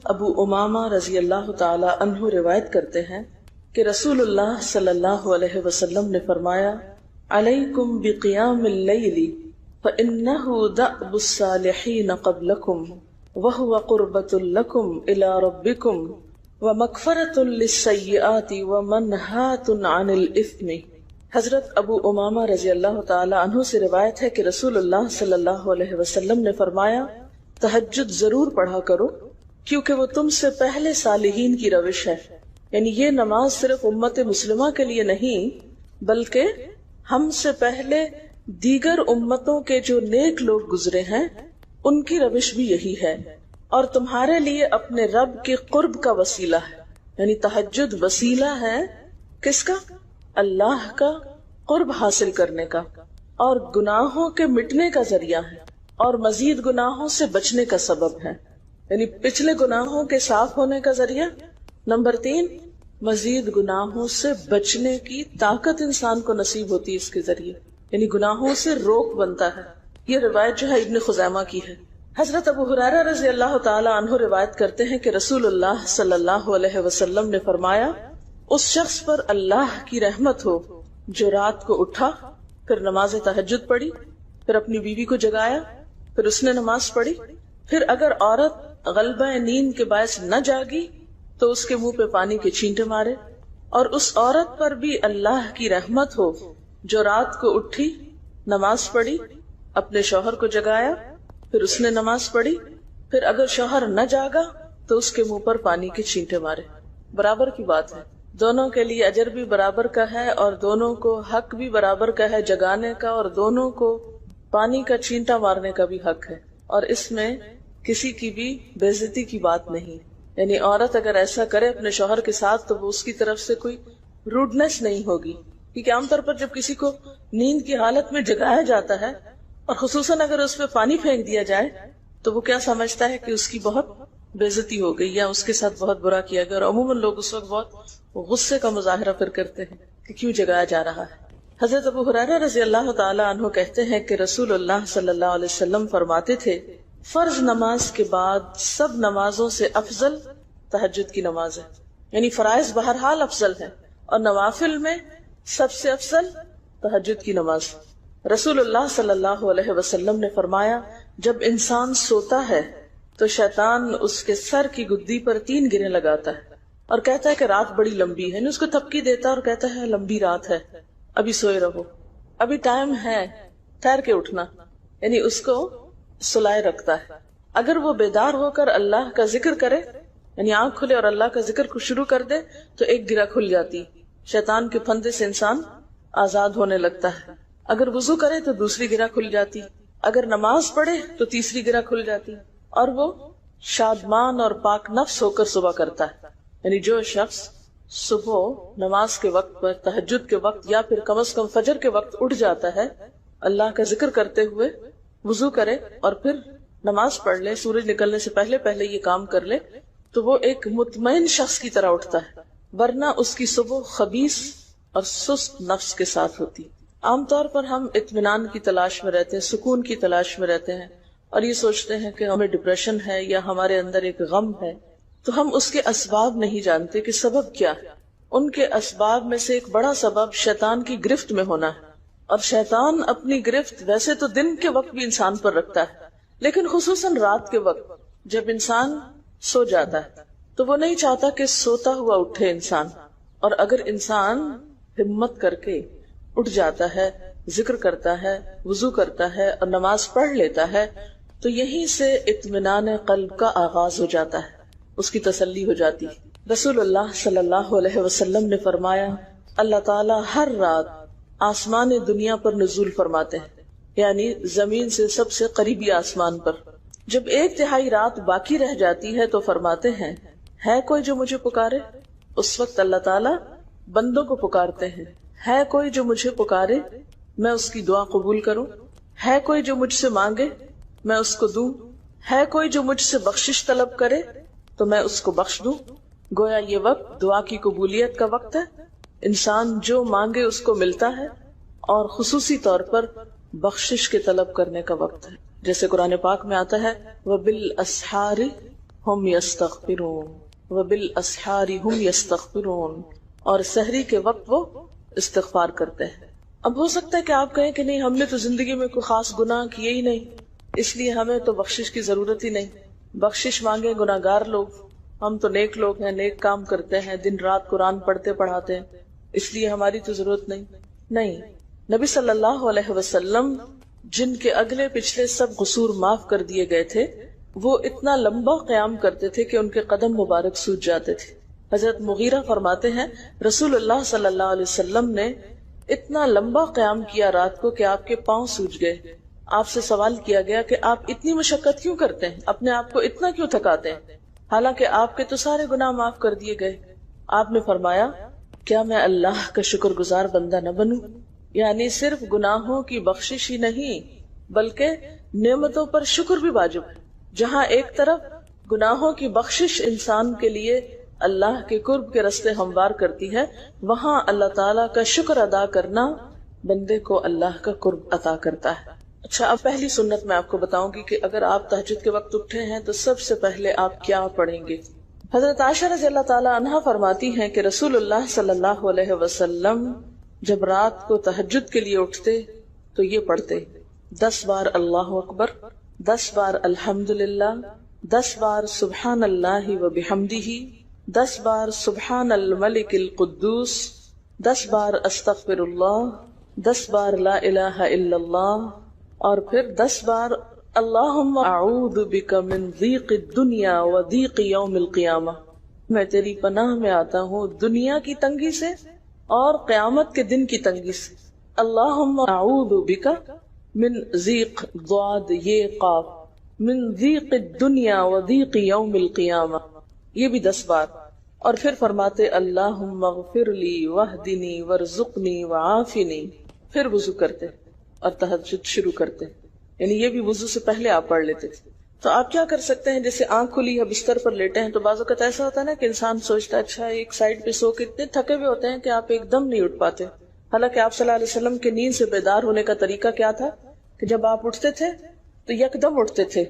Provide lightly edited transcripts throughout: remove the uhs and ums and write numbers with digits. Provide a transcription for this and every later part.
ابو امامہ رضی اللہ تعالی عنہ روایت کرتے ہیں کہ رسول اللہ صلی اللہ علیہ وسلم نے فرمایا علیکم بقیام اللیل فإنہ دأب الصالحین قبلکم وہو قربۃ لکم الی ربکم ومغفرۃ للسیئات ومنہاۃ عن الاثم۔ حضرت ابو امامہ رضی اللہ تعالی عنہ سے روایت ہے کہ رسول اللہ صلی اللہ علیہ وسلم نے فرمایا تہجد ضرور پڑھا کرو کیونکہ وہ تم سے پہلے صالحین کی روش ہے، یعنی یہ نماز صرف امت مسلمہ کے لیے نہیں بلکہ ہم سے پہلے دیگر امتوں کے جو نیک لوگ گزرے ہیں ان کی روش بھی یہی ہے، اور تمہارے لیے اپنے رب کے قرب کا وسیلہ ہے، یعنی تہجد وسیلہ ہے کس کا؟ اللہ کا قرب حاصل کرنے کا، اور گناہوں کے مٹنے کا ذریعہ ہے، اور مزید گناہوں سے بچنے کا سبب ہے، یعنی پچھلے گناہوں کے صاف ہونے کا ذریعہ۔ نمبر 3، مزید گناہوں سے بچنے کی طاقت انسان کو نصیب ہوتی ہے اس کے ذریعے، یعنی گناہوں سے روک بنتا ہے۔ یہ روایت جو ہے ابن خزیمہ کی ہے۔ حضرت ابو ہریرہ رضی اللہ تعالی عنہ روایت کرتے ہیں کہ رسول اللہ صلی اللہ علیہ وسلم نے فرمایا اس شخص پر اللہ کی رحمت ہو جو رات کو اٹھا، پھر نماز تہجد پڑھی، پھر اپنی بیوی کو جگایا، پھر اس نے نماز پڑھی، پھر اگر عورت غلبہ نیند کے باعث نہ جاگی تو اس کے منہ پہ پانی کے چھینٹے مارے، اور اس عورت پر بھی اللہ کی رحمت ہو جو رات کو اٹھی، نماز پڑھی، اپنے شوہر کو جگایا، پھر اس نے نماز پڑھی، پھر اگر شوہر نہ جاگا تو اس کے منہ پر پانی کے چھینٹے مارے۔ برابر کی بات ہے، دونوں کے لیے اجر بھی برابر کا ہے اور دونوں کو حق بھی برابر کا ہے جگانے کا، اور دونوں کو پانی کا چھینٹا مارنے کا بھی حق ہے، اور اس میں کسی کی بھی بے عزتی کی بات نہیں، یعنی عورت اگر ایسا کرے اپنے شوہر کے ساتھ تو وہ اس کی طرف سے کوئی روڈنس نہیں ہوگی، کیونکہ عام طور پر جب کسی کو نیند کی حالت میں جگایا جاتا ہے اور خصوصاً اگر اس پہ پانی پھینک دیا جائے تو وہ کیا سمجھتا ہے کہ اس کی بہت بے عزتی ہو گئی یا اس کے ساتھ بہت برا کیا گیا، اور عموماً لوگ اس وقت بہت غصے کا مظاہرہ پھر کرتے ہیں کہ کیوں جگایا جا رہا ہے۔ حضرت ابو ہریرہ رضی اللہ تعالی عنہ کہتے ہیں کہ رسول اللہ صلی اللہ علیہ وسلم فرماتے تھے فرض نماز کے بعد سب نمازوں سے افضل تہجد کی نماز ہے، یعنی فرائض بہرحال افضل ہے اور نوافل میں سب سے افضل تہجد کی نماز۔ رسول اللہ صلی اللہ علیہ وسلم نے فرمایا جب انسان سوتا ہے تو شیطان اس کے سر کی گدی پر 3 گریں لگاتا ہے اور کہتا ہے کہ رات بڑی لمبی ہے، یعنی اس کو تھپکی دیتا ہے اور کہتا ہے لمبی رات ہے، ابھی سوئے رہو، ابھی ٹائم ہے، ٹھہر کے اٹھنا، یعنی اس کو سلائے رکھتا ہے۔ اگر وہ بیدار ہو کر اللہ کا ذکر کرے، یعنی آنکھ کھلے اور اللہ کا ذکر کو شروع کر دے تو ایک گرہ کھل جاتی، شیطان کے پھندے سے انسان آزاد ہونے لگتا ہے۔ اگر وضو کرے تو دوسری گرہ کھل جاتی، اگر نماز پڑھے تو تیسری گرہ کھل جاتی، اور وہ شادمان اور پاک نفس ہو کر صبح کرتا ہے۔ یعنی جو شخص صبح نماز کے وقت پر، تہجد کے وقت یا پھر کم از کم فجر کے وقت اٹھ جاتا ہے، اللہ کا ذکر کرتے ہوئے وضو کرے اور پھر نماز پڑھ لے، سورج نکلنے سے پہلے پہلے یہ کام کر لے تو وہ ایک مطمئن شخص کی طرح اٹھتا ہے، ورنہ اس کی صبح خبیث اور سست نفس کے ساتھ ہوتی۔ عام طور پر ہم اطمینان کی تلاش میں رہتے ہیں، سکون کی تلاش میں رہتے ہیں، اور یہ سوچتے ہیں کہ ہمیں ڈپریشن ہے یا ہمارے اندر ایک غم ہے، تو ہم اس کے اسباب نہیں جانتے کہ سبب کیا ہے۔ ان کے اسباب میں سے ایک بڑا سبب شیطان کی گرفت میں ہونا ہے، اور شیطان اپنی گرفت ویسے تو دن کے وقت بھی انسان پر رکھتا ہے، لیکن خصوصاً رات کے وقت جب انسان سو جاتا ہے تو وہ نہیں چاہتا کہ سوتا ہوا اٹھے انسان، اور اگر انسان ہمت کر کے اٹھ جاتا ہے، ذکر کرتا ہے، وضو کرتا ہے اور نماز پڑھ لیتا ہے تو یہیں سے اطمینان قلب کا آغاز ہو جاتا ہے، اس کی تسلی ہو جاتی۔ رسول اللہ صلی اللہ علیہ وسلم نے فرمایا اللہ تعالیٰ ہر رات آسمان دنیا پر نزول فرماتے ہیں، یعنی زمین سے سب سے قریبی آسمان پر۔ جب 1/3 رات باقی رہ جاتی ہے تو فرماتے ہیں ہے کوئی جو مجھے پکارے؟ اس وقت اللہ تعالیٰ بندوں کو پکارتے ہیں، ہے کوئی جو مجھے پکارے میں اس کی دعا قبول کروں؟ ہے کوئی جو مجھ سے مانگے میں اس کو دوں؟ ہے کوئی جو مجھ سے بخشش طلب کرے تو میں اس کو بخش دوں؟ گویا یہ وقت دعا کی قبولیت کا وقت ہے، انسان جو مانگے اس کو ملتا ہے، اور خصوصی طور پر بخشش کے طلب کرنے کا وقت ہے، جیسے قرآن پاک میں آتا ہے وَبِالْأَسْحَارِ ہم یستغفرون وبالاسحار ہم یستغفرون، اور سحری کے وقت وہ استغفار کرتے ہیں۔ اب ہو سکتا ہے کہ آپ کہیں کہ نہیں، ہم نے تو زندگی میں کوئی خاص گناہ کیے ہی نہیں، اس لیے ہمیں تو بخشش کی ضرورت ہی نہیں، بخشش مانگے گناہگار لوگ، ہم تو نیک لوگ ہیں، نیک کام کرتے ہیں، دن رات قرآن پڑھتے پڑھاتے ہیں، اس لیے ہماری تو ضرورت نہیں۔ نہیں، نبی صلی اللہ علیہ وسلم جن کے اگلے پچھلے سب قصور معاف کر دیے گئے تھے، وہ اتنا لمبا قیام کرتے تھے کہ ان کے قدم مبارک سوج جاتے تھے۔ حضرت مغیرہ فرماتے ہیں رسول اللہ صلی اللہ علیہ وسلم نے اتنا لمبا قیام کیا رات کو کہ آپ کے پاؤں سوج گئے۔ آپ سے سوال کیا گیا کہ آپ اتنی مشقت کیوں کرتے ہیں، اپنے آپ کو اتنا کیوں تھکاتے ہیں، حالانکہ آپ کے تو سارے گناہ معاف کر دیے گئے۔ آپ نے فرمایا کیا میں اللہ کا شکر گزار بندہ نہ بنوں؟ یعنی صرف گناہوں کی بخشش ہی نہیں بلکہ نعمتوں پر شکر بھی واجب ہے۔ جہاں ایک طرف گناہوں کی بخشش انسان کے لیے اللہ کے قرب کے راستے ہموار کرتی ہے، وہاں اللہ تعالیٰ کا شکر ادا کرنا بندے کو اللہ کا قرب عطا کرتا ہے۔ اچھا، اب پہلی سنت میں آپ کو بتاؤں گی کہ اگر آپ تہجد کے وقت اٹھے ہیں تو سب سے پہلے آپ کیا پڑھیں گے۔ حضرت عائشہ رضی اللہ تعالیٰ عنہا فرماتی ہیں کہ رسول اللہ صلی اللہ علیہ وسلم جب رات کو تہجد کے لیے اٹھتے تو یہ پڑھتے 10 بار اللہ اکبر، 10 بار الحمدللہ، 10 بار سبحان اللہ وبحمدہ، 10 بار سبحان الملک القدوس، 10 بار استغفر اللہ، 10 بار لا الہ الا اللہ، اور پھر 10 بار اللہم اعوذ بک من ضیق الدنیا و ضیق یوم القیامہ، میں تیری پناہ میں آتا ہوں دنیا کی تنگی سے اور قیامت کے دن کی تنگی سے۔ اللہم اعوذ بک من ضیق ضاد یہ قاف، من ضیق الدنیا و ضیق یوم القیامہ، یہ بھی 10 بار۔ اور پھر فرماتے اللہم اغفر لی واہدنی وارزقنی وعافنی، پھر وضو کرتے اور تہجد شروع کرتے، یعنی یہ بھی وضو سے پہلے آپ پڑھ لیتے تھے۔ تو آپ کیا کر سکتے ہیں، جیسے آنکھ کھلی ہے بستر پر لیٹے ہیں تو بعض اوقات ایسا ہوتا ہے نا کہ انسان سوچتا ہے اچھا ایک سائڈ پہ سو کے اتنے تھکے ہوئے ہوتے ہیں کہ آپ ایک دم نہیں اٹھ پاتے، حالانکہ آپ صلی اللہ علیہ وسلم کے نیند سے بیدار ہونے کا طریقہ کیا تھا کہ جب آپ اٹھتے تھے تو یکدم اٹھتے تھے،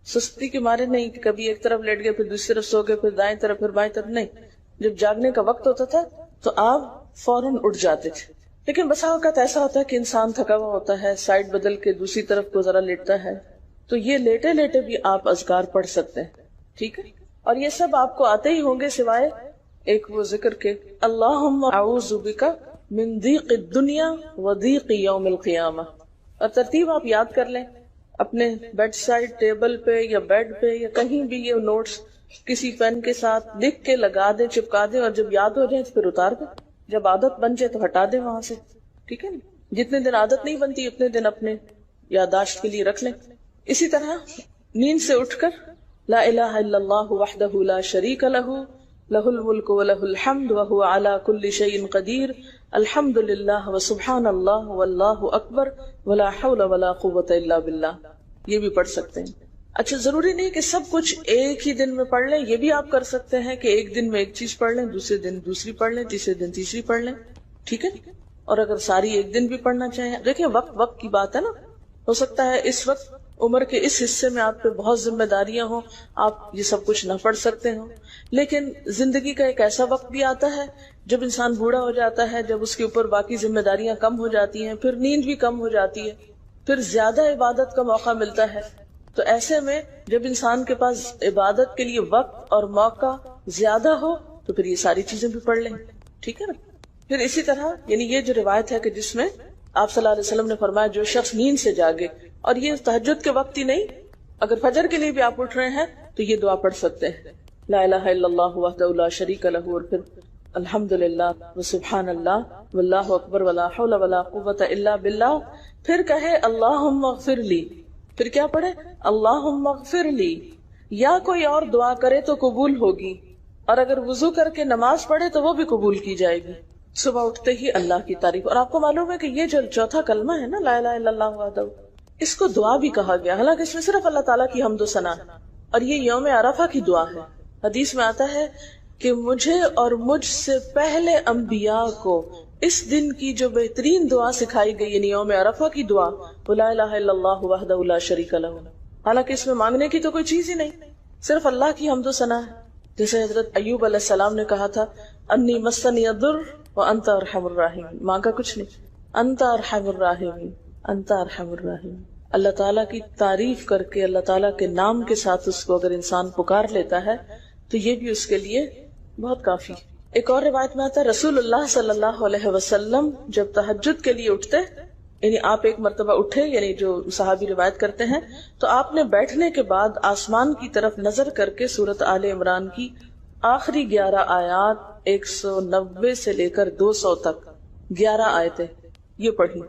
سستی کے مارے نہیں کہ کبھی ایک طرف لیٹ گئے پھر دوسری طرف سو گئے، پھر دائیں طرف پھر بائیں طرف، نہیں، جب جاگنے کا وقت ہوتا تھا تو آپ فوراً اٹھ جاتے تھے۔ لیکن بسا اوقات ایسا ہوتا ہے کہ انسان تھکا ہوا ہوتا ہے، سائڈ بدل کے دوسری طرف کو ذرا لیٹتا ہے، تو یہ لیٹے لیٹے بھی آپ اذکار پڑھ سکتے ہیں، ٹھیک ہے؟ اور یہ سب آپ کو آتے ہی ہوں گے سوائے ایک وہ ذکر کے اللہم اعوذ بک من ضیق الدنیا و ضیق یوم القیامہ، اور ترتیب آپ یاد کر لیں اپنے بیڈ سائڈ ٹیبل پہ یا بیڈ پہ یا کہیں بھی، یہ نوٹس کسی پین کے ساتھ لکھ کے لگا دیں، چپکا دیں، اور جب یاد ہو جائے تو پھر اتار دیں، جب عادت بن جائے تو ہٹا دیں وہاں سے، ٹھیک ہے نا؟ جتنے دن عادت نہیں بنتی اتنے دن اپنے یادداشت کے لیے رکھ لیں۔ اسی طرح نیند سے اٹھ کر لا الہ الا اللہ وحدہ لا شریک لہ لہ الملک ولہ الحمد وہو علی کل شیء قدیر الحمد للہ وسبحان اللہ واللہ اکبر ولا حول ولا قوۃ الا باللہ، یہ بھی پڑھ سکتے ہیں۔ اچھا، ضروری نہیں کہ سب کچھ ایک ہی دن میں پڑھ لیں، یہ بھی آپ کر سکتے ہیں کہ ایک دن میں ایک چیز پڑھ لیں، دوسرے دن دوسری پڑھ لیں، تیسرے دن تیسری پڑھ لیں، ٹھیک ہے؟ اور اگر ساری ایک دن بھی پڑھنا چاہیں، دیکھیں وقت کی بات ہے نا، ہو سکتا ہے اس وقت عمر کے اس حصے میں آپ پہ بہت ذمہ داریاں ہوں، آپ یہ سب کچھ نہ پڑھ سکتے ہوں، لیکن زندگی کا ایک ایسا وقت بھی آتا ہے جب انسان بوڑھا ہو جاتا ہے، جب اس کے اوپر باقی ذمہ داریاں کم ہو جاتی ہیں، پھر نیند بھی کم ہو جاتی ہے، پھر زیادہ عبادت کا موقع ملتا ہے، تو ایسے میں جب انسان کے پاس عبادت کے لیے وقت اور موقع زیادہ ہو تو پھر یہ ساری چیزیں بھی پڑھ لیں، ٹھیک ہے نا؟ پھر اسی طرح یعنی یہ جو روایت ہے کہ جس میں آپ صلی اللہ علیہ وسلم نے فرمایا جو شخص نیند سے جاگے، اور یہ تہجد کے وقت ہی نہیں، اگر فجر کے لیے بھی آپ اٹھ رہے ہیں تو یہ دعا پڑھ سکتے ہیں، لا الہ الا اللہ وحدہ لا شریک لہ، اور پھر الحمدللہ وسبحان اللہ واللہ اکبر ولا حول ولا قوۃ الا باللہ، پھر کہے اللہم اغفر لی، پھر کیا پڑھے اللہم اغفر لی، یا کوئی اور دعا کرے تو قبول ہوگی، اور اگر وضو کر کے نماز پڑھے تو وہ بھی قبول کی جائے گی۔ صبح اٹھتے ہی اللہ کی تعریف، اور آپ کو معلوم ہے کہ یہ جو چوتھا کلمہ ہے نا لا الہ الا اللہ وحدہ، اس کو دعا بھی کہا گیا، حالانکہ اس میں صرف اللہ تعالیٰ کی حمد و ثنا ہے، اور یہ یوم عرفہ کی دعا ہے۔ حدیث میں آتا ہے کہ مجھے اور مجھ سے پہلے انبیاء کو اس دن کی جو بہترین دعا سکھائی گئی، یعنی یوم عرفہ کی دعا، لا الہ الا اللہ وحدہ لا شریک لہ، حالانکہ اس میں مانگنے کی تو کوئی چیز ہی نہیں، صرف اللہ کی حمد و ثنا ہے. جیسے حضرت ایوب علیہ السلام نے کہا تھا انی مسنی الضر وانت ارحم الراحمین، مانگا کچھ نہیں، انت ارحم الراحمین، انت ارحم الراحمین. اللہ تعالیٰ کی تعریف کر کے اللہ تعالیٰ کے نام کے ساتھ اس کو اگر انسان پکار لیتا ہے تو یہ بھی اس کے لیے بہت کافی. ایک اور روایت میں آتا ہے رسول اللہ صلی اللہ علیہ وسلم جب تہجد کے لیے اٹھتے، یعنی آپ ایک مرتبہ اٹھے، یعنی جو صحابی روایت کرتے ہیں، تو آپ نے بیٹھنے کے بعد آسمان کی طرف نظر کر کے سورۃ آل عمران کی آخری 11 آیات 190 سے لے کر 200 تک 11 آیتیں یہ پڑھی.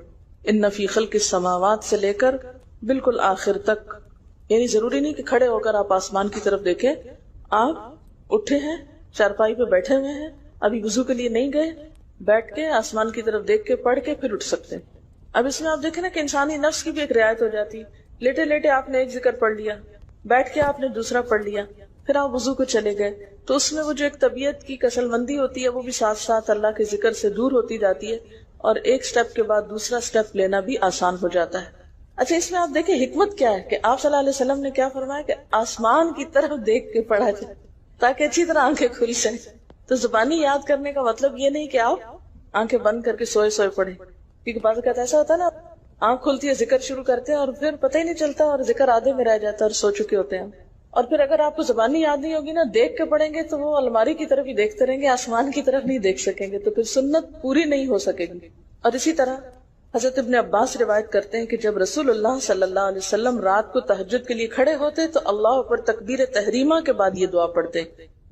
ان فی خلق السماوات سے لے کر بالکل آخر تک. یعنی ضروری نہیں کہ کھڑے ہو کر آپ آسمان کی طرف دیکھیں، آپ اٹھے ہیں، چارپائی پہ بیٹھے ہوئے ہیں، ابھی وضو کے لیے نہیں گئے، بیٹھ کے آسمان کی طرف دیکھ کے پڑھ کے پھر اٹھ سکتے ہیں. اب اس میں آپ دیکھیں نا کہ انسانی نفس کی بھی ایک رعایت ہو جاتی. لیٹے لیٹے آپ نے ایک ذکر پڑھ لیا، بیٹھ کے آپ نے دوسرا پڑھ لیا، پھر آپ وضو کو چلے گئے، تو اس میں وہ جو ایک طبیعت کی کسل مندی ہوتی ہے وہ بھی ساتھ ساتھ اللہ کے ذکر سے دور ہوتی جاتی ہے، اور ایک سٹیپ کے بعد دوسرا سٹیپ لینا بھی آسان ہو جاتا ہے. اچھا، اس میں آپ دیکھیں حکمت کیا ہے کہ آپ صلی اللہ علیہ وسلم نے کیا فرمایا کہ آسمان کی طرف دیکھ کے پڑھا جائے تاکہ اچھی طرح آنکھیں کھل جائیں. تو زبانی یاد کرنے کا مطلب یہ نہیں کہ آپ آنکھیں بند کر کے سوئے سوئے پڑھیں، کیونکہ بعض اوقات ایسا ہوتا ہے نا، آنکھ کھلتی ہے، ذکر شروع کرتے ہیں اور پھر پتہ ہی نہیں چلتا اور ذکر آدھے میں رہ جاتا ہے اور سو چکے ہوتے ہیں. اور پھر اگر آپ کو زبانی یاد نہیں ہوگی نا، دیکھ کے پڑھیں گے تو وہ الماری کی طرف ہی دیکھتے رہیں گے، آسمان کی طرف نہیں دیکھ سکیں گے، تو پھر سنت پوری نہیں ہو سکے گی. اور اسی طرح حضرت ابن عباس روایت کرتے ہیں کہ جب رسول اللہ صلی اللہ علیہ وسلم رات کو تہجد کے لیے کھڑے ہوتے تو اللہ پر تکبیر تحریمہ کے بعد یہ دعا پڑھتے،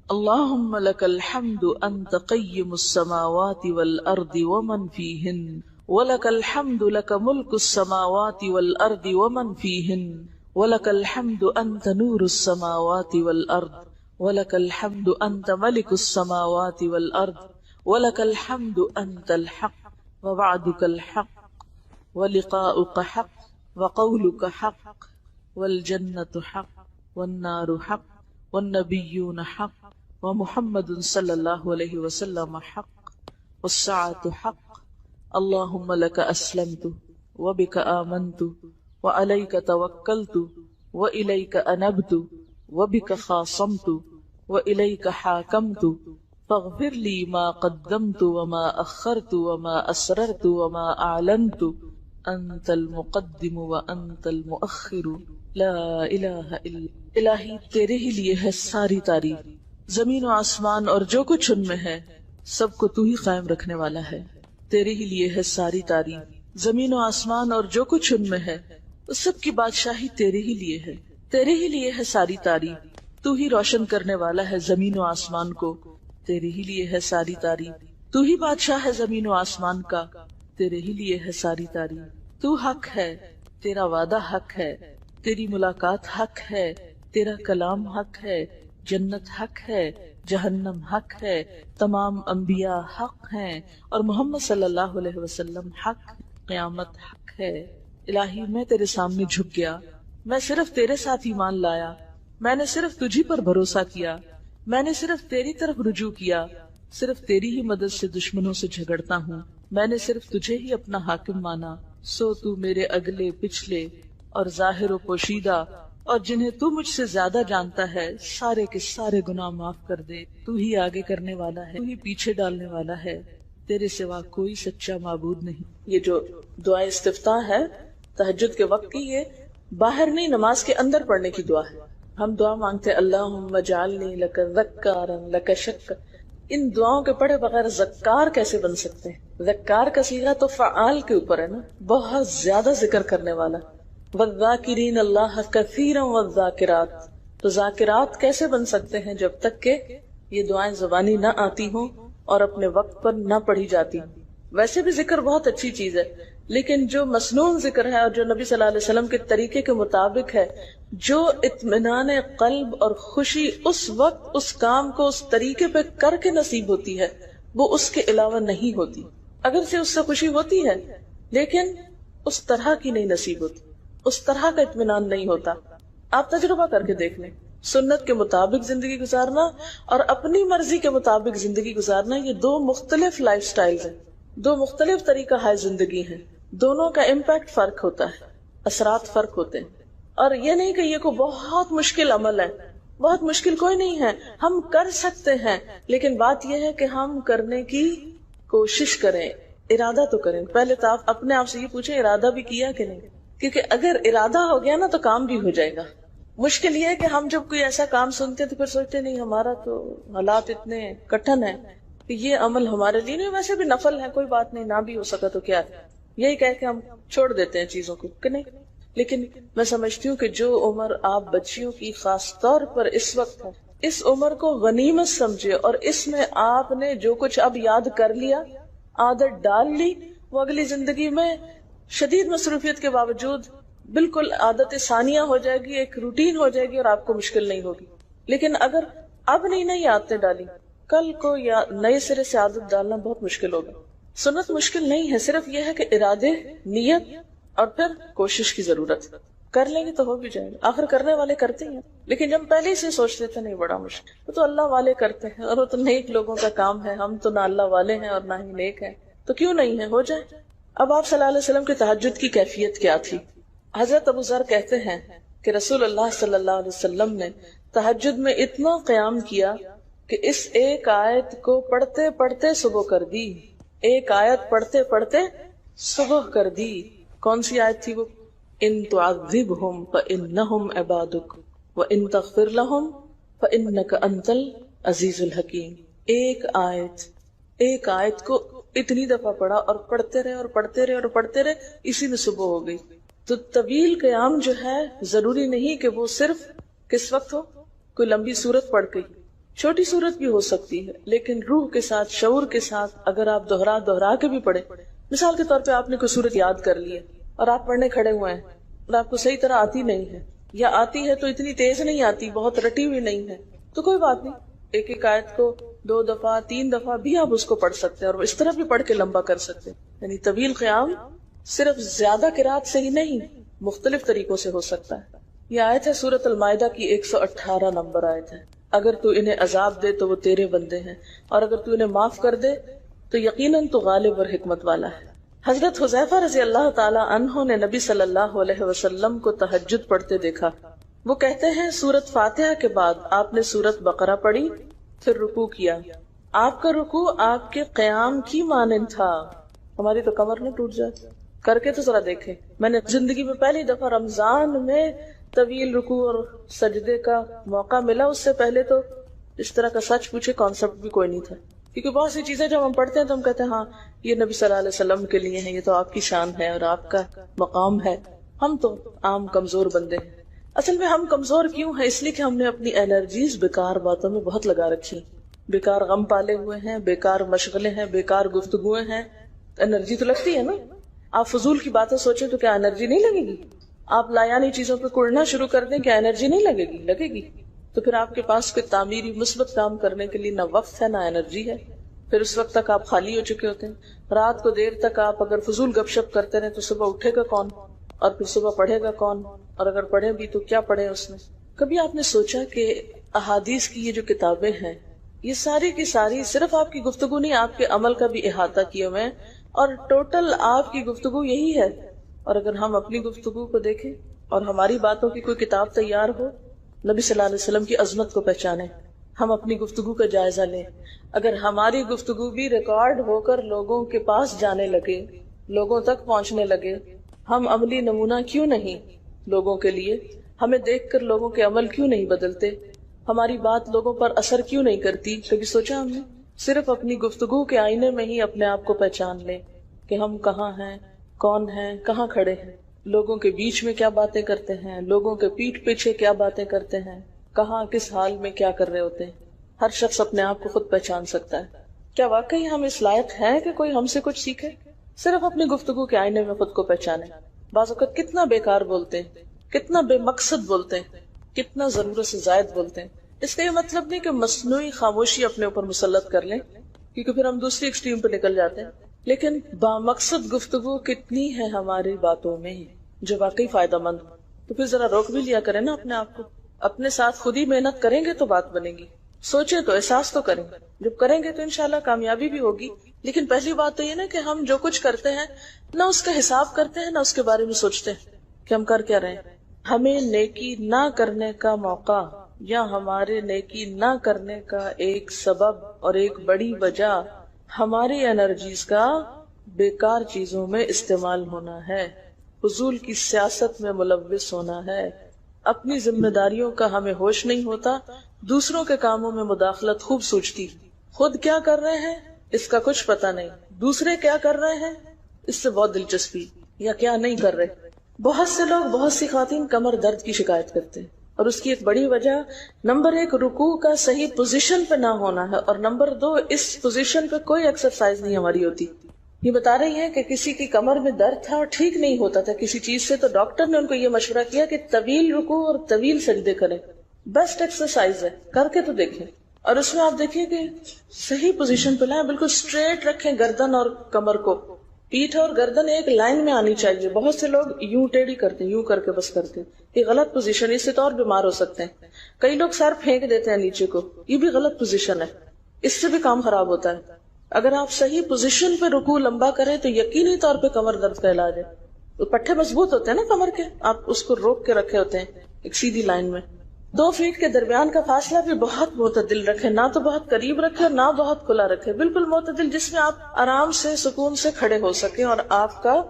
اللہم لک الحمد انت قیم السماوات والارض ومن فیہن وَلَكَ الْحَمْدُ لَكَ مُلْكُ السَّمَاوَاتِ وَالْأَرْضِ وَمَنْ فِيهِنَّ وَلَكَ الْحَمْدُ أَنْتَ نُورُ السَّمَاوَاتِ وَالْأَرْضِ وَلَكَ الْحَمْدُ أَنْتَ مَلِكُ السَّمَاوَاتِ وَالْأَرْضِ وَلَكَ الْحَمْدُ أَنْتَ الْحَقُّ وَوَعْدُكَ الْحَقُّ وَلِقَاؤُكَ حَقٌّ وَقَوْلُكَ حَقٌّ وَالْجَنَّةُ حَقٌّ وَالنَّارُ حَقٌّ وَالنَّبِيُّونَ حَقٌّ وَمُحَمَّدٌ صلی اللہ علیہ وسلم حَقٌّ وَالسَّاعَةُ حَقٌّ اللہم لک اسلمت وبک آمنت وعلیک توکلت والیک انبت وبک خاصمت والیک حاکمت فاغفر لی ما قدمت وما اخرت وما اسررت وما اعلنت انت المقدم وانت المؤخر لا الہ الا. الہی تیرے ہی لیے ہے ساری تعریف، زمین و آسمان اور جو کچھ ان میں ہے سب کو تو ہی قائم رکھنے والا ہے. تیرے ہی لیے ہے ساری تعریف، زمین و آسمان اور جو کچھ ان میں ہے اس سب کی بادشاہی تیرے ہی لیے ہے. تیرے ہی لیے ہے ساری تعریف، تو ہی روشن کرنے والا ہے زمین و آسمان کو، تیرے ہی لیے ہے ساری تعریف. تو ہی بادشاہ ہے زمین و آسمان کا، تیرے ہی لیے ہے ساری تعریف. تو حق ہے، تیرا وعدہ حق ہے، تیری ملاقات حق ہے، تیرا کلام حق ہے، جنت حق ہے، جہنم حق ہے، تمام انبیاء حق ہیں، اور محمد صلی اللہ علیہ وسلم حق، قیامت حق ہے. الہی میں تیرے سامنے جھک گیا، میں صرف تیرے ساتھ ایمان لایا، میں نے صرف تجھی پر بھروسہ کیا، میں نے صرف تیری طرف رجوع کیا، صرف تیری ہی مدد سے دشمنوں سے جھگڑتا ہوں، میں نے صرف تجھے ہی اپنا حاکم مانا. سو تو میرے اگلے پچھلے اور ظاہر و پوشیدہ اور جنہیں تو مجھ سے زیادہ جانتا ہے سارے کے سارے گناہ معاف کر دے. تو ہی آگے کرنے والا ہے، تو ہی پیچھے ڈالنے والا ہے، تیرے سوا کوئی سچا معبود نہیں. یہ جو دعا استفتاح ہے تہجد کے وقت کی، یہ باہر نہیں نماز کے اندر پڑھنے کی دعا ہے. ہم دعا مانگتے اللہم اجعلنی لک ذکارا لک شکرا. ان دعاؤں کے پڑھے بغیر ذکار کیسے بن سکتے ہیں؟ ذکار کا صیغہ تو فعال کے اوپر ہے نا، بہت زیادہ ذکر کرنے والا. والذاکرین اللہ کثیرا والذاکرات. تو ذاکرات کیسے بن سکتے ہیں جب تک کہ یہ دعائیں زبانی نہ آتی ہوں اور اپنے وقت پر نہ پڑھی جاتی. ویسے بھی ذکر بہت اچھی چیز ہے، لیکن جو مسنون ذکر ہے اور جو نبی صلی اللہ علیہ وسلم کے طریقے کے مطابق ہے، جو اطمینان قلب اور خوشی اس وقت اس کام کو اس طریقے پہ کر کے نصیب ہوتی ہے، وہ اس کے علاوہ نہیں ہوتی. اگر سے اس سے خوشی ہوتی ہے لیکن اس طرح کی نہیں نصیب ہوتی، اس طرح کا اطمینان نہیں ہوتا. آپ تجربہ کر کے دیکھ لیں، سنت کے مطابق زندگی گزارنا اور اپنی مرضی کے مطابق زندگی گزارنا، یہ دو مختلف لائف سٹائلز ہیں، دو مختلف طریقہ ہے زندگی ہے. دونوں کا امپیکٹ فرق ہوتا ہے، اثرات فرق ہوتے ہیں. اور یہ نہیں کہ یہ کوئی بہت مشکل عمل ہے بہت مشکل کوئی نہیں ہے، ہم کر سکتے ہیں، لیکن بات یہ ہے کہ ہم کرنے کی کوشش کریں، ارادہ تو کریں۔ پہلے تو آپ اپنے آپ سے یہ پوچھیں ارادہ بھی کیا کہ نہیں، کیونکہ اگر ارادہ ہو گیا نا تو کام بھی ہو جائے گا۔ مشکل یہ ہے کہ ہم جب کوئی ایسا کام سنتے ہیں تو پھر سوچتے نہیں ہمارا تو حالات اتنے کٹھن ہیں کہ یہ عمل ہمارے لیے نہیں، ویسے بھی نفل ہے، کوئی بات نہیں، نہ بھی ہو سکا تو کیا ہے، یہی کہہ کے ہم چھوڑ دیتے ہیں چیزوں کو کہ نہیں۔ لیکن میں سمجھتی ہوں کہ جو عمر آپ بچیوں کی خاص طور پر اس وقت ہے، اس عمر کو غنیمت سمجھے، اور اس میں آپ نے جو کچھ اب یاد کر لیا، عادت ڈال لی، وہ اگلی زندگی میں شدید مصروفیت کے باوجود بالکل عادت ثانیہ ہو جائے گی، ایک روٹین ہو جائے گی، اور آپ کو مشکل نہیں ہوگی۔ لیکن اگر اب نہیں عادتیں ڈالی، کل کو یا نئے سرے سے عادت ڈالنا بہت مشکل ہوگا۔ سنت مشکل نہیں ہے، صرف یہ ہے کہ ارادے، نیت اور پھر کوشش کی ضرورت ہے۔ کر لیں گے تو ہو بھی جائے گا، آخر کرنے والے کرتے ہیں، لیکن جب پہلے ہی سے سوچ لیتے نہیں بڑا مشکل، وہ تو اللہ والے کرتے ہیں، اور وہ تو نیک لوگوں کا کام ہے، ہم تو نہ اللہ والے ہیں اور نہ ہی نیک ہیں، تو کیوں نہیں ہے، ہو جائے۔ اب آپ صلی اللہ علیہ وسلم کی تہجد کی کیفیت کیا تھی؟ حضرت ابو ذر کہتے ہیں کہ رسول اللہ صلی اللہ علیہ وسلم نے تہجد میں اتنا قیام کیا کہ اس ایک آیت کو پڑھتے پڑھتے صبح کر دی، ایک آیت پڑھتے پڑھتے صبح کر دی۔ کون سی آیت تھی وہ؟ ان تعذبہم فانہم عبادک وان تغفر لہم فانک انت العزیز الحکیم۔ ایک آیت کو اتنی دفعہ پڑھا اور پڑھتے رہے اور پڑھتے رہے اور پڑھتے رہے، اسی میں صبح ہو گئی۔ تو طویل قیام جو ہے ضروری نہیں کہ وہ صرف کس وقت ہو، کوئی لمبی سورت پڑھ گئی، چھوٹی سورت بھی ہو سکتی ہے، لیکن روح کے ساتھ، شعور کے ساتھ اگر آپ دوہرا کے بھی پڑھے۔ مثال کے طور پہ آپ نے کوئی سورت یاد کر لی ہے اور آپ پڑھنے کھڑے ہوئے ہیں اور آپ کو صحیح طرح آتی نہیں ہے، یا آتی ہے تو اتنی تیز نہیں آتی، بہت رٹی ہوئی نہیں ہے، تو کوئی بات نہیں، ایک ایک آیت کو 2 دفعہ 3 دفعہ بھی آپ اس کو پڑھ سکتے ہیں، اور اس طرح بھی پڑھ کے لمبا کر سکتے ہیں۔ یعنی طویل قیام صرف زیادہ قرات سے ہی نہیں، مختلف طریقوں سے ہو سکتا ہے۔ یہ آیت ہے سورۃ المائدہ کی 118 نمبر آیت ہے۔ اگر تو انہیں عذاب دے تو وہ تیرے بندے ہیں، اور اگر تو انہیں معاف کر دے تو یقیناً تو غالب اور حکمت والا ہے۔ حضرت حذیفہ رضی اللہ تعالی عنہ نے نبی صلی اللہ علیہ وسلم کو تہجد پڑھتے دیکھا۔ وہ کہتے ہیں سورۃ فاتحہ کے بعد آپ نے سورۃ بقرہ پڑھی، پھر رکوع کیا۔ آپ کا رکوع آپ کے قیام کی مانند تھا۔ ہماری تو کمر نہ ٹوٹ جائے، کر کے تو ذرا دیکھیں۔ میں نے زندگی میں پہلی دفعہ رمضان میں طویل رکوع اور سجدے کا موقع ملا، اس سے پہلے تو اس طرح کا سچ پوچھے کانسیپٹ بھی کوئی نہیں تھا، کیونکہ بہت سی چیزیں جب ہم پڑھتے ہیں تو ہم کہتے ہیں ہاں یہ نبی صلی اللہ علیہ وسلم کے لیے ہیں، یہ تو آپ کی شان ہے اور آپ کا مقام ہے، ہم تو عام کمزور بندے ہیں۔ اصل میں ہم کمزور کیوں ہیں؟ اس لیے کہ ہم نے اپنی انرجیز بیکار باتوں میں بہت لگا رکھی، بیکار غم پالے ہوئے ہیں، بیکار مشغلے ہیں، بیکار گفتگویں ہیں۔ انرجی تو لگتی ہے نا، آپ فضول کی باتیں سوچیں تو کیا انرجی نہیں لگے گی؟ آپ لایانی چیزوں پہ کڑنا شروع کر دیں، کیا انرجی نہیں لگے گی؟ لگے گی۔ تو پھر آپ کے پاس کوئی تعمیری مثبت کام کرنے کے لیے نہ وقت ہے نہ انرجی ہے، پھر اس وقت تک آپ خالی ہو چکے ہوتے ہیں۔ رات کو دیر تک آپ اگر فضول گپ شپ کرتے رہے تو صبح اٹھے گا کون، اور پھر صبح پڑھے گا کون، اور اگر پڑھے بھی تو کیا پڑھے اس میں؟ کبھی آپ نے سوچا کہ احادیث کی یہ جو کتابیں ہیں یہ ساری کی ساری صرف آپ کی گفتگو نہیں، آپ کے عمل کا بھی احاطہ کیے ہوئے ہیں، اور ٹوٹل آپ کی گفتگو یہی ہے۔ اور اگر ہم اپنی گفتگو کو دیکھیں اور ہماری باتوں کی کوئی کتاب تیار ہو، نبی صلی اللہ علیہ وسلم کی عظمت کو پہچانیں، ہم اپنی گفتگو کا جائزہ لیں۔ اگر ہماری گفتگو بھی ریکارڈ ہو کر لوگوں کے پاس جانے لگے، لوگوں تک پہنچنے لگے، ہم عملی نمونہ کیوں نہیں لوگوں کے لیے؟ ہمیں دیکھ کر لوگوں کے عمل کیوں نہیں بدلتے؟ ہماری بات لوگوں پر اثر کیوں نہیں کرتی؟ کبھی سوچا ہم نے؟ صرف اپنی گفتگو کے آئینے میں ہی اپنے آپ کو پہچان لیں کہ ہم کہاں ہیں، کون ہیں، کہاں کھڑے ہیں، لوگوں کے بیچ میں کیا باتیں کرتے ہیں، لوگوں کے پیٹھ پیچھے کیا باتیں کرتے ہیں، کہاں کس حال میں کیا کر رہے ہوتے ہیں۔ ہر شخص اپنے آپ کو خود پہچان سکتا ہے۔ کیا واقعی ہم اس لائق ہیں کہ کوئی ہم سے کچھ سیکھے؟ صرف اپنی گفتگو کے آئینے میں خود کو پہچانے۔ بعض اوقات کتنا بیکار بولتے ہیں، کتنا بے مقصد بولتے ہیں، کتنا ضرورت سے زائد بولتے ہیں۔ اس کا یہ مطلب نہیں کہ مصنوعی خاموشی اپنے اوپر مسلط کر لیں، کیونکہ پھر ہم دوسری ایکسٹریم پہ نکل جاتے ہیں، لیکن بامقصد گفتگو کتنی ہے ہماری باتوں میں جو واقعی فائدہ مند ہو، تو پھر ذرا روک بھی لیا کریں نا اپنے آپ کو۔ اپنے ساتھ خود ہی محنت کریں گے تو بات بنے گی، سوچیں تو احساس تو کریں، جب کریں گے تو انشاءاللہ کامیابی بھی ہوگی۔ لیکن پہلی بات تو یہ نا کہ ہم جو کچھ کرتے ہیں نہ اس کا حساب کرتے ہیں، نہ اس کے بارے میں سوچتے ہیں کہ ہم کر کیا رہے ہیں۔ ہمیں نیکی نہ کرنے کا موقع یا ہمارے نیکی نہ کرنے کا ایک سبب اور ایک بڑی وجہ ہماری انرجیز کا بیکار چیزوں میں استعمال ہونا ہے، فضول کی سیاست میں ملوث ہونا ہے، اپنی ذمہ داریوں کا ہمیں ہوش نہیں ہوتا، دوسروں کے کاموں میں مداخلت خوب سوچتی، خود کیا کر رہے ہیں اس کا کچھ پتہ نہیں، دوسرے کیا کر رہے ہیں اس سے بہت دلچسپی، یا کیا نہیں کر رہے۔ بہت سے لوگ، بہت سی خواتین کمر درد کی شکایت کرتے ہیں، اور اس کی ایک بڑی وجہ نمبر 1 رکوع کا صحیح پوزیشن پہ نہ ہونا ہے، اور نمبر 2 اس پوزیشن پہ کوئی ایکسرسائز نہیں ہماری ہوتی۔ یہ بتا رہی ہے کہ کسی کی کمر میں درد تھا اور ٹھیک نہیں ہوتا تھا کسی چیز سے، تو ڈاکٹر نے ان کو یہ مشورہ کیا کہ طویل رکوع اور طویل سجدے کریں، بیسٹ ایکسرسائز ہے، کر کے تو دیکھیں۔ اور اس میں آپ دیکھیں کہ صحیح پوزیشن پہ لائیں، بالکل اسٹریٹ رکھیں گردن اور کمر کو، پیٹھ اور گردن ایک لائن میں آنی چاہیے۔ بہت سے لوگ یوں ٹیڑھی کرتے ہیں، یوں کر کے بس کرتے ہیں، یہ غلط پوزیشن، اس سے تو اور بیمار ہو سکتے ہیں۔ کئی لوگ سر پھینک دیتے ہیں نیچے کو، یہ بھی غلط پوزیشن ہے، اس سے بھی کام خراب ہوتا ہے۔ اگر آپ صحیح پوزیشن پہ رکوع لمبا کریں تو یقینی طور پہ کمر درد کا علاج ہے۔ پٹھے مضبوط ہوتے ہیں نا کمر کے، آپ اس کو روک کے رکھے ہوتے ہیں ایک سیدھی لائن میں۔ 2 فیٹ کے درمیان کا فاصلہ بھی بہت معتدل رکھے، نہ تو بہت قریب رکھے اور نہ بہت کھلا رکھے، بالکل معتدل، جس میں آپ آرام سے سکون سے کھڑے ہو سکیں اور آپ کا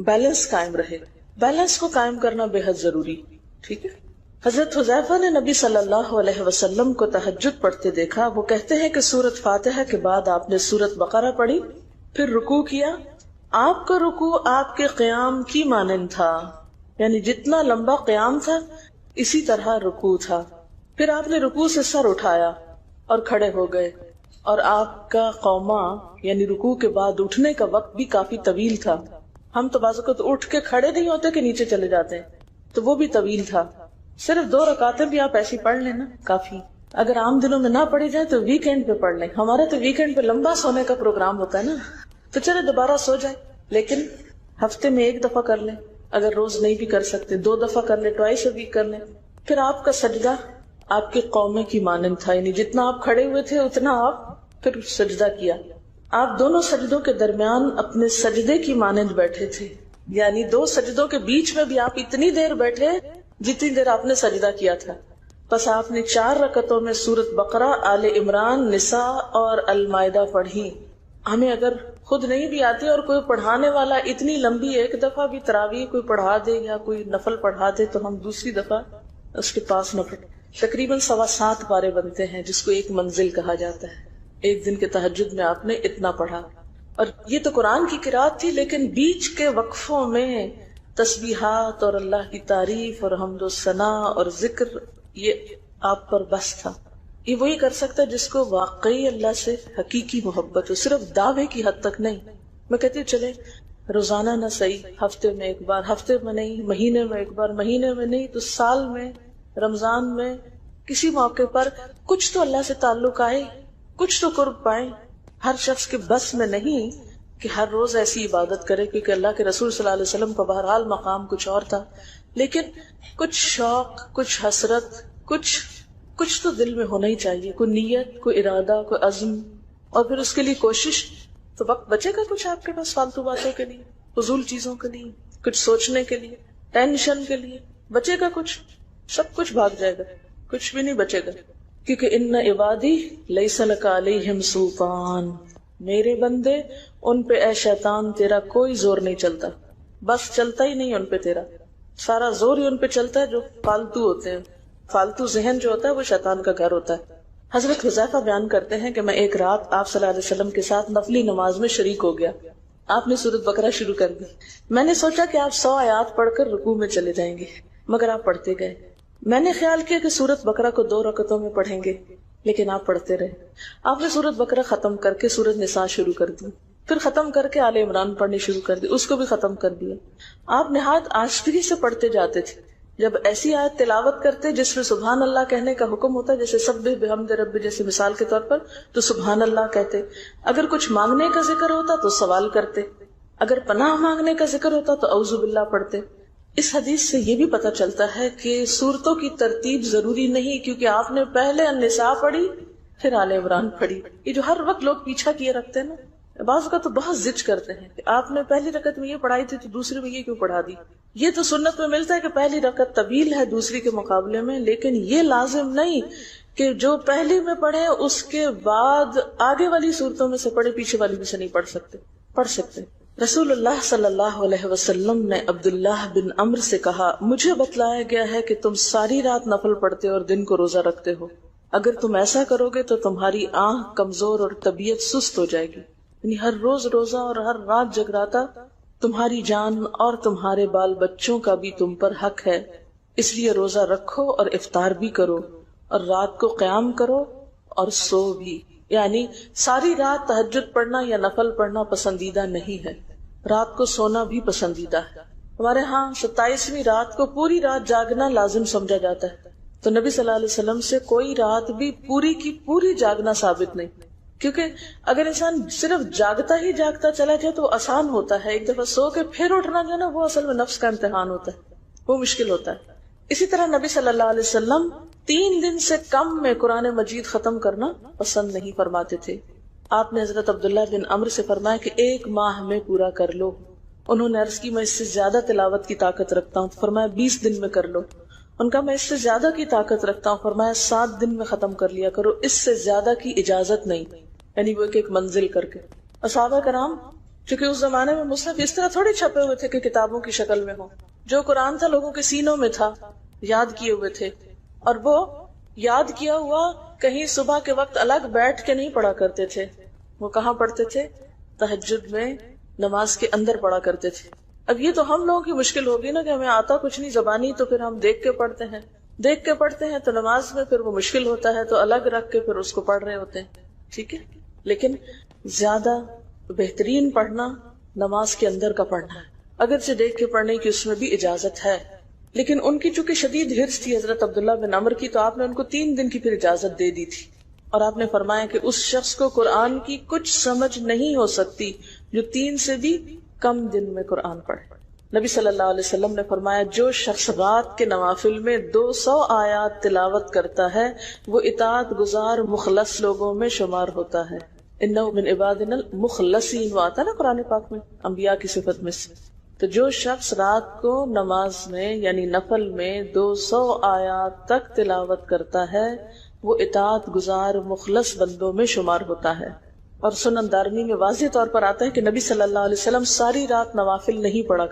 بیلنس قائم رہے۔ بیلنس کو قائم کرنا بے حد ضروری، ٹھیک ہے۔ حضرت حذیفہ نے نبی صلی اللہ علیہ وسلم کو تہجد پڑھتے دیکھا، وہ کہتے ہیں کہ سورۃ فاتحہ کے بعد آپ نے سورۃ بقرہ پڑھی، پھر رکوع کیا، آپ کا رکوع آپ کے قیام کی مانند تھا، یعنی جتنا لمبا قیام تھا اسی طرح رکوع تھا، پھر آپ نے رکوع سے سر اٹھایا اور کھڑے ہو گئے، اور آپ کا قوما یعنی رکوع کے بعد اٹھنے کا وقت بھی کافی طویل تھا۔ ہم تو بعض اوقات اٹھ کے کھڑے نہیں ہوتے کہ نیچے چلے جاتے ہیں، تو وہ بھی طویل تھا۔ صرف 2 رکعتیں بھی آپ ایسی پڑھ لیں نا کافی، اگر عام دنوں میں نہ پڑھی جائے تو ویکینڈ پہ پڑھ لیں۔ ہمارا تو ویکینڈ پہ لمبا سونے کا پروگرام ہوتا ہے نا، تو چلے دوبارہ سو جائیں، لیکن ہفتے میں 1 دفعہ کر لیں، اگر روز نہیں بھی کر سکتے 2 دفعہ کر لیں، ٹوائس اے ویک کر لیں۔ پھر آپ کا سجدہ آپ کے قومے کی مانند تھا، یعنی جتنا آپ کھڑے ہوئے تھے اتنا آپ پھر سجدہ کیا۔ آپ دونوں سجدوں کے درمیان اپنے سجدے کی مانند بیٹھے تھے، یعنی 2 سجدوں کے بیچ میں بھی آپ اتنی دیر بیٹھے جتنی دیر آپ نے سجدہ کیا تھا۔ بس آپ نے 4 رکعتوں میں سورۃ بقرہ، آل عمران، نساء اور المائدہ پڑھی۔ ہمیں اگر خود نہیں بھی آتی اور کوئی پڑھانے والا اتنی لمبی 1 دفعہ بھی تراویح کوئی پڑھا دے یا کوئی نفل پڑھا دے تو ہم دوسری دفعہ اس کے پاس نہ پڑھیں۔ تقریباً 7.25 پارے بنتے ہیں، جس کو ایک منزل کہا جاتا ہے۔ ایک دن کے تہجد میں آپ نے اتنا پڑھا، اور یہ تو قرآن کی قرات تھی، لیکن بیچ کے وقفوں میں تسبیحات اور اللہ کی تعریف اور حمد و ثنا اور ذکر، یہ آپ پر بس تھا۔ یہ وہی کر سکتا ہے جس کو واقعی اللہ سے حقیقی محبت ہو، صرف دعوے کی حد تک نہیں۔ میں کہتی ہوں چلے روزانہ نہ صحیح، ہفتے میں 1 بار، ہفتے میں نہیں، مہینے میں 1 بار، مہینے میں نہیں تو سال میں، رمضان میں، کسی موقع پر کچھ تو اللہ سے تعلق آئے، کچھ تو قرب پائیں۔ ہر شخص کے بس میں نہیں کہ ہر روز ایسی عبادت کرے، کیونکہ اللہ کے رسول صلی اللہ علیہ وسلم کا بہرحال مقام کچھ اور تھا، لیکن کچھ شوق، کچھ حسرت، کچھ تو دل میں ہونا ہی چاہیے، کوئی نیت، کوئی ارادہ، کوئی عزم، اور پھر اس کے لیے کوشش۔ تو وقت بچے گا کچھ آپ کے پاس فالتو باتوں کے لیے، فضول چیزوں کے لیے، کچھ سوچنے کے لیے، ٹینشن کے لیے بچے گا کچھ؟ سب کچھ بھاگ جائے گا، کچھ بھی نہیں بچے گا، کیونکہ ان عبادی لیس لک علیہم سلطان، میرے بندے ان پہ اے شیطان تیرا کوئی زور نہیں چلتا، بس چلتا ہی نہیں ان پہ تیرا، سارا زور ہی ان پہ چلتا ہے جو فالتو ہوتے ہیں۔ فالتو ذہن جو ہوتا ہے وہ شیطان کا گھر ہوتا ہے۔ حضرت حذیفہ بیان کرتے ہیں کہ میں ایک رات آپ صلی اللہ علیہ وسلم کے ساتھ نفلی نماز میں شریک ہو گیا، آپ نے سورۃ بقرہ شروع کر دی، میں نے سوچا کہ آپ 100 آیات پڑھ کر رکوع میں چلے جائیں گے، مگر آپ پڑھتے گئے۔ میں نے خیال کیا کہ سورۃ بقرہ کو 2 رکعتوں میں پڑھیں گے، لیکن آپ پڑھتے رہے۔ آپ نے سورۃ بقرہ ختم کر کے سورۃ نساء شروع کر دی، پھر ختم کر کے آل عمران پڑھنی شروع کر دی، اس کو بھی ختم کر دیا۔ آپ نہایت آشفی سے پڑھتے جاتے تھے، جب ایسی آیت تلاوت کرتے جس میں سبحان اللہ کہنے کا حکم ہوتا ہے، جیسے سبح بحمد رب جیسے مثال کے طور پر، تو سبحان اللہ کہتے۔ اگر کچھ مانگنے کا ذکر ہوتا تو سوال کرتے، اگر پناہ مانگنے کا ذکر ہوتا تو اعوذ باللہ پڑھتے۔ اس حدیث سے یہ بھی پتہ چلتا ہے کہ سورتوں کی ترتیب ضروری نہیں، کیونکہ آپ نے پہلے النساء پڑھی پھر آل عمران پڑھی۔ یہ جو ہر وقت لوگ پیچھا کیے رکھتے ہیں نا، بعض کا تو بہت ضد کرتے ہیں کہ آپ نے پہلی رکعت میں یہ پڑھائی تھی تو دوسری میں یہ کیوں پڑھا دی، یہ تو سنت میں ملتا ہے کہ پہلی رکعت طویل ہے دوسری کے مقابلے میں، لیکن یہ لازم نہیں کہ جو پہلی میں پڑھے اس کے بعد آگے والی صورتوں میں سے پڑھے، پیچھے والی میں سے نہیں پڑھ سکتے۔ رسول اللہ صلی اللہ علیہ وسلم نے عبداللہ بن عمرو سے کہا، مجھے بتلایا گیا ہے کہ تم ساری رات نفل پڑھتے اور دن کو روزہ رکھتے ہو، اگر تم ایسا کرو گے تو تمہاری آنکھ کمزور اور طبیعت سست ہو جائے گی، یعنی ہر روز روزہ اور ہر رات جگراتا تمہاری جان اور تمہارے بال بچوں کا بھی تم پر حق ہے، اس لیے روزہ رکھو اور افطار بھی کرو اور رات کو قیام کرو اور سو بھی، یعنی ساری رات تہجد پڑھنا یا نفل پڑھنا پسندیدہ نہیں ہے، رات کو سونا بھی پسندیدہ ہے۔ ہمارے ہاں 27ویں رات کو پوری رات جاگنا لازم سمجھا جاتا ہے، تو نبی صلی اللہ علیہ وسلم سے کوئی رات بھی پوری کی پوری جاگنا ثابت نہیں، کیونکہ اگر انسان صرف جاگتا ہی جاگتا چلا جائے تو آسان ہوتا ہے، ایک دفعہ سو کے پھر اٹھنا جو ہے نا وہ اصل میں نفس کا امتحان ہوتا ہے، وہ مشکل ہوتا ہے۔ اسی طرح نبی صلی اللہ علیہ وسلم 3 دن سے کم میں قرآن مجید ختم کرنا پسند نہیں فرماتے تھے۔ آپ نے حضرت عبداللہ بن عمرو سے فرمایا کہ 1 ماہ میں پورا کر لو۔ انہوں نے عرض کی میں اس سے زیادہ تلاوت کی طاقت رکھتا ہوں، فرمایا 20 دن میں کر لو۔ ان کا میں اس سے زیادہ کی طاقت رکھتا ہوں، فرمایا 7 دن میں ختم کر لیا کرو، اس سے زیادہ کی اجازت نہیں، یعنی وہ ایک منزل کر کے۔ صحابہ کرام چونکہ اس زمانے میں مصحف اس طرح تھوڑی چھپے ہوئے تھے کہ کتابوں کی شکل میں ہو، جو قرآن تھا لوگوں کے سینوں میں تھا، یاد کیے ہوئے تھے، اور وہ یاد کیا ہوا کہیں صبح کے وقت الگ بیٹھ کے نہیں پڑھا کرتے تھے، وہ کہاں پڑھتے تھے؟ تہجد میں نماز کے اندر پڑھا کرتے تھے۔ اب یہ تو ہم لوگوں کی مشکل ہوگی نا کہ ہمیں آتا کچھ نہیں زبانی، تو پھر ہم دیکھ کے پڑھتے ہیں تو نماز میں پھر وہ مشکل ہوتا ہے، تو الگ رکھ کے پھر اس کو پڑھ رہے ہوتے ہیں، ٹھیک ہے۔ لیکن زیادہ بہترین پڑھنا نماز کے اندر کا پڑھنا ہے، اگرچہ دیکھ کے پڑھنے کی اس میں بھی اجازت ہے، لیکن ان کی چونکہ شدید حرص تھی حضرت عبداللہ بن عمرو کی، تو آپ نے ان کو 3 دن کی پھر اجازت دے دی تھی، اور آپ نے فرمایا کہ اس شخص کو قرآن کی کچھ سمجھ نہیں ہو سکتی جو 3 سے بھی کم دن میں قرآن پڑھے۔ نبی صلی اللہ علیہ وسلم نے فرمایا جو شخص رات کے نوافل میں 200 آیات تلاوت کرتا ہے وہ اطاعت گزار مخلص لوگوں میں شمار ہوتا ہے۔ انہ من عبادنا المخلصین، وہ آتا نا قرآن پاک میں انبیاء کی صفت میں سے۔ تو جو شخص رات کو نماز میں یعنی نفل میں 200 آیات تک تلاوت کرتا ہے وہ اطاعت گزار مخلص بندوں میں شمار ہوتا ہے۔ اور سنن دارمی میں واضح طور پر آتا ہے کہ نبی صلی اللہ علیہ وسلم ساری رات نوافل نہیں پڑھا